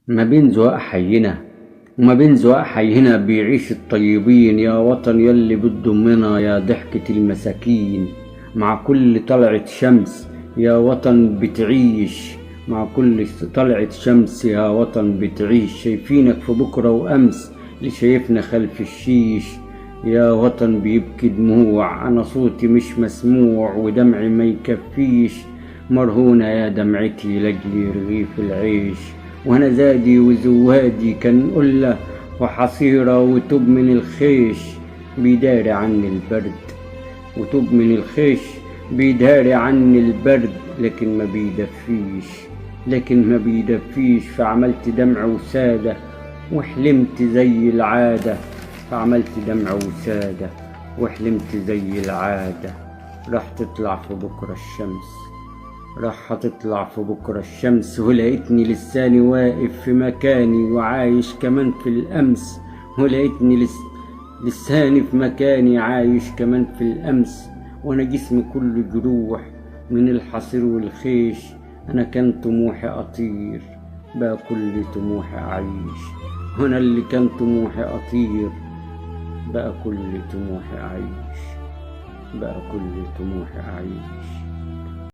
ما بين زواق حينا وما بين زواق حينا بيعيش الطيبين، يا وطن يلي بتضمنا يا ضحكة المساكين. مع كل طلعة شمس يا وطن بتعيش، مع كل طلعة شمس يا وطن بتعيش. شايفينك في بكرة وأمس اللي شايفنا خلف الشيش. يا وطن بيبكي دموع، أنا صوتي مش مسموع ودمعي ما يكفيش. مرهونة يا دمعتي لجلي رغيف العيش، وانا زادي وزوادي كان قلة وحصيرة وتوب من الخيش بيداري عني البرد. وتوب من الخيش بيداري عني البرد، لكن ما بيدفيش. فعملت دمع وسادة وحلمت زي العادة، فعملت دمع وسادة وحلمت زي العادة. راح تطلع في بكرة الشمس، راح هتطلع في بكرة الشمس، ولقيتني لساني واقف في مكاني وعايش كمان في الأمس. ولقيتني لساني في مكاني عايش كمان في الأمس. وانا جسمي كله جروح من الحصير والخيش. انا كان طموحي اطير بقى كل طموحي اعيش، وانا اللي كان طموحي اطير بقى كل طموحي اعيش، بقى كل طموحي اعيش.